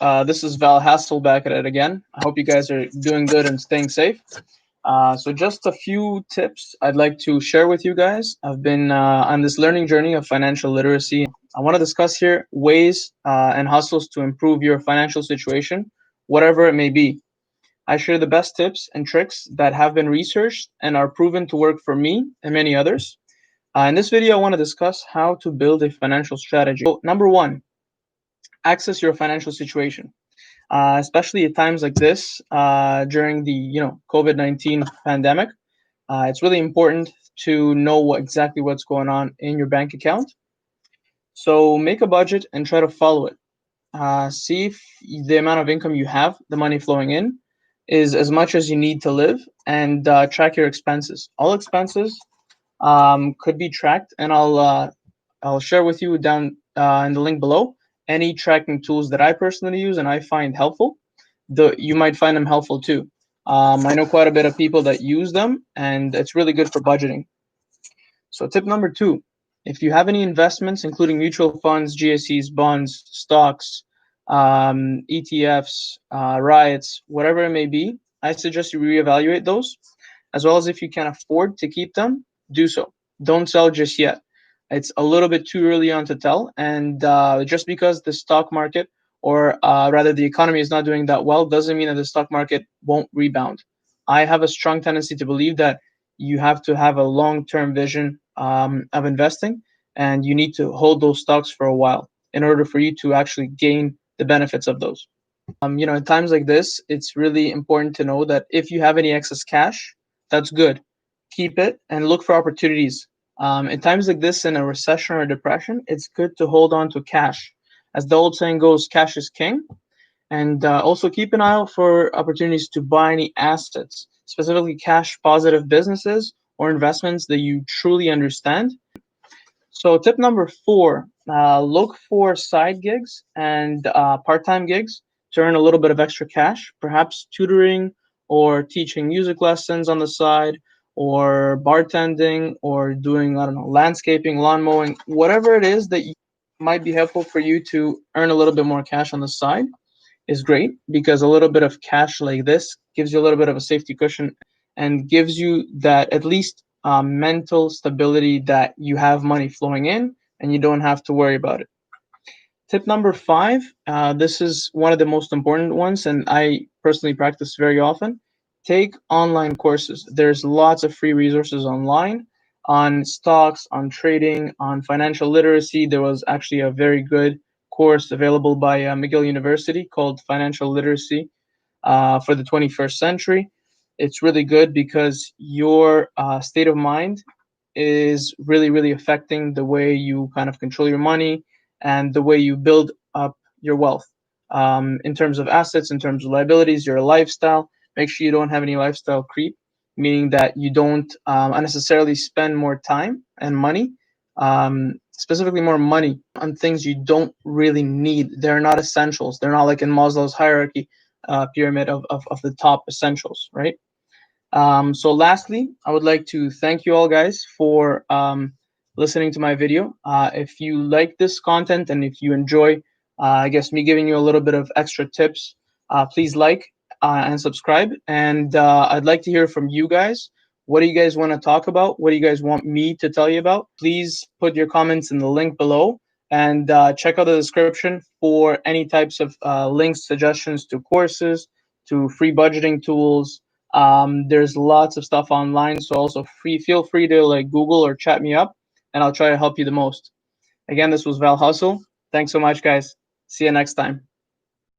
This is Val Hassel back at it again. I hope you guys are doing good and staying safe. So just a few tips I'd like to share with you guys. I've been on this learning journey of financial literacy. I want to discuss here ways and hustles to improve your financial situation, whatever it may be. I share the best tips and tricks that have been researched and are proven to work for me and many others. In this video, I want to discuss how to build a financial strategy. So, number one, access your financial situation, especially at times like this during the COVID-19 pandemic. It's really important to know exactly what's going on in your bank account. So make a budget and try to follow it. See if the amount of income you have, the money flowing in, is as much as you need to live, and track your expenses. All expenses could be tracked, and I'll share with you down in the link below any tracking tools that I personally use and I find helpful. You might find them helpful too. I know quite a bit of people that use them, and it's really good for budgeting. So tip number two, if you have any investments, including mutual funds, GICS, bonds, stocks, ETFs, REITs, whatever it may be, I suggest you reevaluate those, as well as if you can afford to keep them, do so. Don't sell just yet. It's a little bit too early on to tell, and just because the stock market, or rather the economy, is not doing that well, doesn't mean that the stock market won't rebound. I have a strong tendency to believe that you have to have a long-term vision of investing, and you need to hold those stocks for a while in order for you to actually gain the benefits of those. In times like this, it's really important to know that if you have any excess cash, that's good. Keep it and look for opportunities. In times like this, in a recession or a depression, it's good to hold on to cash. As the old saying goes, cash is king. And also keep an eye out for opportunities to buy any assets, specifically cash positive businesses or investments that you truly understand. So tip number four, look for side gigs and part-time gigs to earn a little bit of extra cash, perhaps tutoring or teaching music lessons on the side, or bartending, or doing, I don't know, landscaping, lawn mowing, whatever it is that might be helpful for you to earn a little bit more cash on the side is great, because a little bit of cash like this gives you a little bit of a safety cushion and gives you that at least mental stability that you have money flowing in and you don't have to worry about it. Tip number five, this is one of the most important ones, and I personally practice very often. Take online courses. There's lots of free resources online on stocks, on trading, on financial literacy. There was actually a very good course available by McGill University called Financial Literacy for the 21st Century. It's really good because your state of mind is really, really affecting the way you kind of control your money and the way you build up your wealth in terms of assets, in terms of liabilities, your lifestyle. Make sure you don't have any lifestyle creep, meaning that you don't unnecessarily spend more time and money, specifically more money on things you don't really need. They're not essentials. They're not like in Maslow's hierarchy pyramid of the top essentials, right? So lastly, I would like to thank you all guys for listening to my video. If you like this content and if you enjoy, I guess, me giving you a little bit of extra tips, please like and subscribe. And I'd like to hear from you guys. What do you guys want to talk about? What do you guys want me to tell you about? Please put your comments in the link below, and check out the description for any types of links, suggestions to courses, to free budgeting tools. There's lots of stuff online, so also feel free to like Google or chat me up, and I'll try to help you the most. Again, this was Val Hustle. Thanks so much, guys. See you next time.